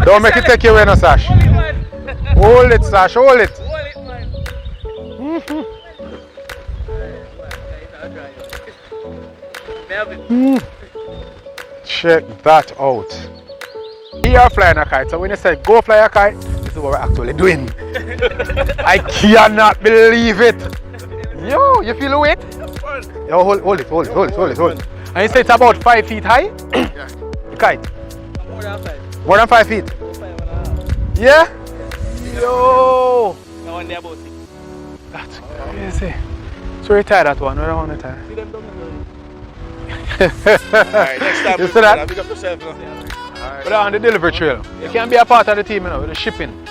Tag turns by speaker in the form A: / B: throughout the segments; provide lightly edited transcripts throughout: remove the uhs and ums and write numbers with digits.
A: Don't make it take you away, no, Sash. Hold it, Sash, hold it. Check that out. We are flying a kite, so when you say go fly a kite, this is what we're actually doing. I cannot believe it. Yo, you feel the weight? Yo, hold it. And you say it's about 5 feet high?
B: Yeah.
A: The kite?
C: More than 5.
A: More than 5 feet?
C: 5.5.
A: Yeah? Yo!
C: Now one day about 6.
A: That's crazy. So you tie that one, where do I want to tie?
C: See them down
B: Alright, next time
A: You see that?
B: pick up yourself now.
A: But on the delivery trail, you can be a part of the team, you know, with the shipping.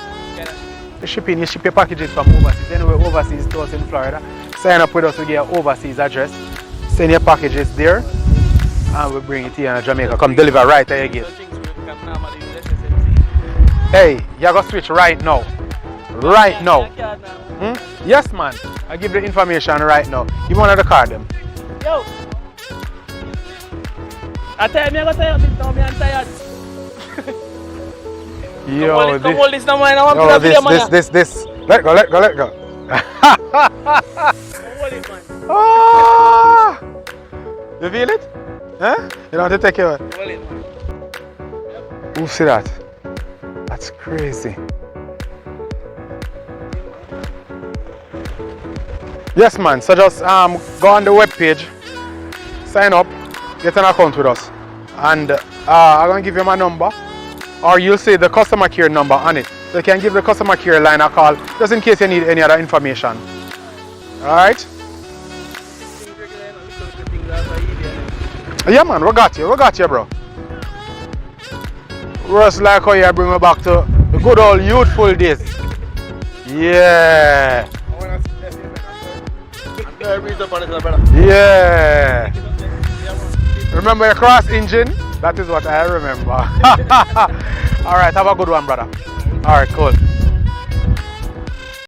A: The shipping, you ship your packages from overseas. Anywhere overseas to us in Florida, sign up with us to get your overseas address. Send your packages there, and we'll bring it here in Jamaica. Come deliver right at your gate. Hey, you gotta switch right now. Right now. Yes, man. I give the information right now. You want to card them?
C: Yo! I tell me, I got tired. I'm tired.
A: Yo,
C: come hold this now, man. I want
A: yo,
C: to play, man.
A: this. Let go.
C: Come hold it, man.
A: Ah! You feel it? Huh? You don't have to take care of it.
C: Hold it, man.
A: Who see that? That's crazy. Yes, man. So just go on the webpage, sign up, get an account with us, and I'm gonna give you my number, or you'll see the customer care number on it. So you can give the customer care line a call, just in case you need any other information. All right? Yeah, man. We got you, bro. Just like how you bring me back to the good old youthful days. Yeah. Yeah. Remember your cross engine? That is what I remember. Alright, have a good one, brother. Alright, cool.